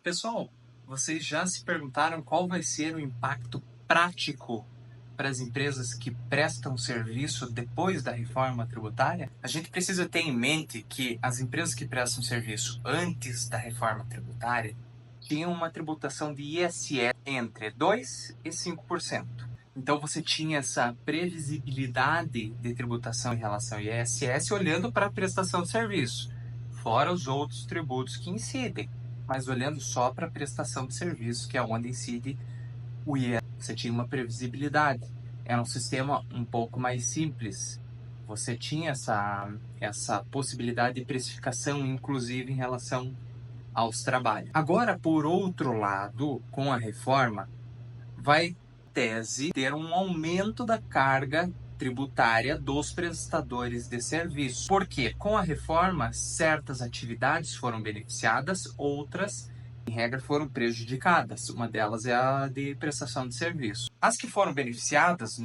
Pessoal, vocês já se perguntaram qual vai ser o impacto prático para as empresas que prestam serviço depois da reforma tributária? A gente precisa ter em mente que as empresas que prestam serviço antes da reforma tributária tinham uma tributação de ISS entre 2% e 5%. Então você tinha essa previsibilidade de tributação em relação ao ISS olhando para a prestação de serviço, fora os outros tributos que incidem, mas olhando só para a prestação de serviço, que é onde incide o ISS. Você tinha uma previsibilidade. Era um sistema um pouco mais simples. Você tinha essa possibilidade de precificação, inclusive em relação aos trabalhos. Agora, por outro lado, com a reforma, vai tese ter um aumento da carga tributária dos prestadores de serviço. Porque com a reforma, certas atividades foram beneficiadas, outras, em regra, foram prejudicadas. Uma delas é a de prestação de serviço. As que foram beneficiadas,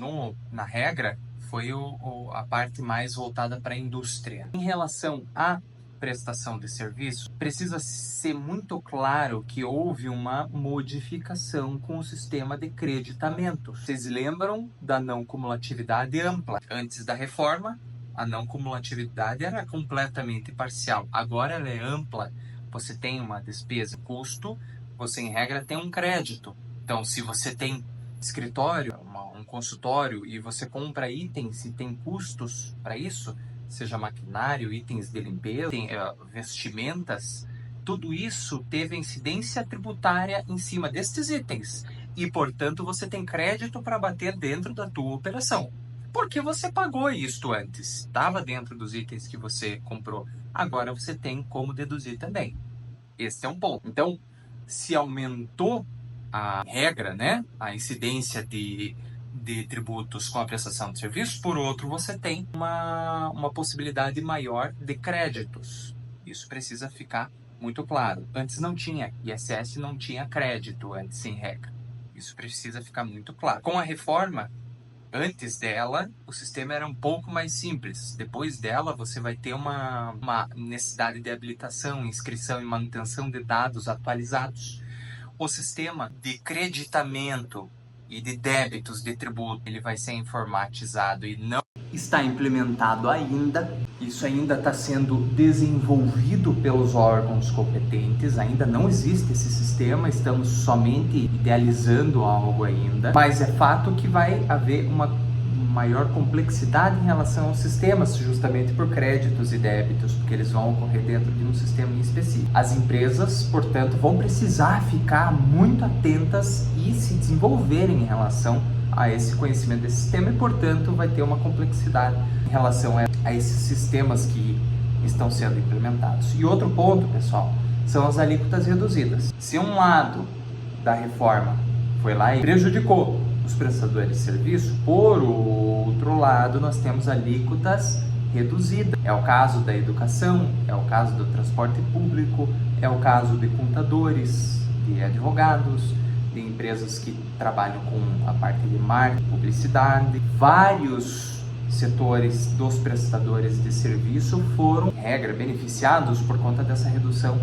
na regra, foi a parte mais voltada para a indústria. Em relação à prestação de serviço, precisa ser muito claro que houve uma modificação com o sistema de creditamento. Vocês lembram da não cumulatividade ampla? Antes da reforma, a não cumulatividade era completamente parcial. Agora ela é ampla. Você tem uma despesa, custo, você em regra tem um crédito. Então, se você tem escritório, um consultório, e você compra itens e tem custos para isso, seja maquinário, itens de limpeza, vestimentas, tudo isso teve incidência tributária em cima destes itens. E, portanto, você tem crédito para bater dentro da tua operação. Porque você pagou isto antes. Estava dentro dos itens que você comprou. Agora você tem como deduzir também. Esse é um ponto. Então, se aumentou a regra, né? A incidência de tributos com a prestação de serviços, por outro, você tem uma possibilidade maior de créditos. Isso precisa ficar muito claro. Antes não tinha, ISS não tinha crédito antes em regra. Isso precisa ficar muito claro. Com a reforma, antes dela, o sistema era um pouco mais simples. Depois dela, você vai ter uma necessidade de habilitação, inscrição e manutenção de dados atualizados. O sistema de creditamento e de débitos de tributo, ele vai ser informatizado e não está implementado ainda. Isso ainda está sendo desenvolvido pelos órgãos competentes, ainda não existe esse sistema, estamos somente idealizando algo ainda, mas é fato que vai haver uma maior complexidade em relação aos sistemas, justamente por créditos e débitos, porque eles vão ocorrer dentro de um sistema em específico. As empresas, portanto, vão precisar ficar muito atentas e se desenvolverem em relação a esse conhecimento desse sistema e, portanto, vai ter uma complexidade em relação a esses sistemas que estão sendo implementados. E outro ponto, pessoal, são as alíquotas reduzidas. Se um lado da reforma foi lá e prejudicou os prestadores de serviço, por outro lado, nós temos alíquotas reduzidas. É o caso da educação, é o caso do transporte público, é o caso de contadores, de advogados, de empresas que trabalham com a parte de marketing, publicidade. Vários setores dos prestadores de serviço foram, em regra, beneficiados por conta dessa redução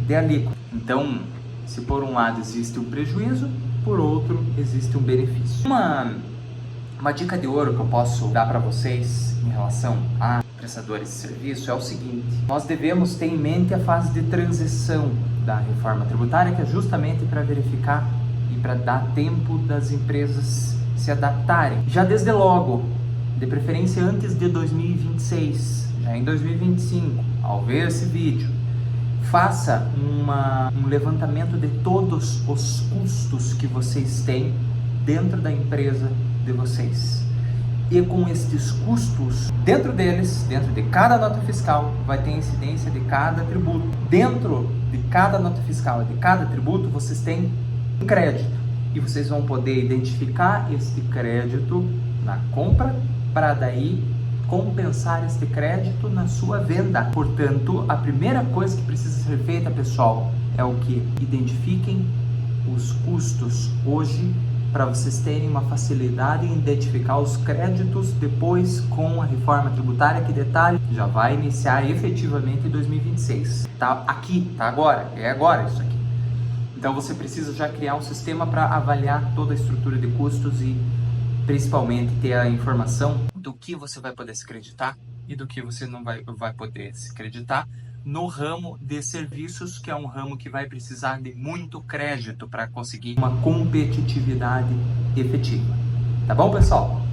de alíquota. Então, se por um lado existe um prejuízo, por outro existe um benefício. Uma dica de ouro que eu posso dar para vocês em relação a prestadores de serviço é o seguinte: nós devemos ter em mente a fase de transição da reforma tributária, que é justamente para verificar e para dar tempo das empresas se adaptarem. Já desde logo, de preferência antes de 2026, já em 2025, ao ver esse vídeo, faça um levantamento de todos os custos que vocês têm dentro da empresa de vocês. E com estes custos, dentro deles, dentro de cada nota fiscal, vai ter incidência de cada tributo. Dentro de cada nota fiscal e de cada tributo, vocês têm um crédito. E vocês vão poder identificar este crédito na compra para daí compensar este crédito na sua venda. Portanto, a primeira coisa que precisa ser feita, pessoal, é o que? Identifiquem os custos hoje para vocês terem uma facilidade em identificar os créditos depois com a reforma tributária, que detalhe, já vai iniciar efetivamente em 2026. Tá aqui, tá agora, é agora isso aqui. Então você precisa já criar um sistema para avaliar toda a estrutura de custos e principalmente ter a informação do que você vai poder se creditar e do que você não vai poder se creditar no ramo de serviços, que é um ramo que vai precisar de muito crédito para conseguir uma competitividade efetiva. Tá bom, pessoal?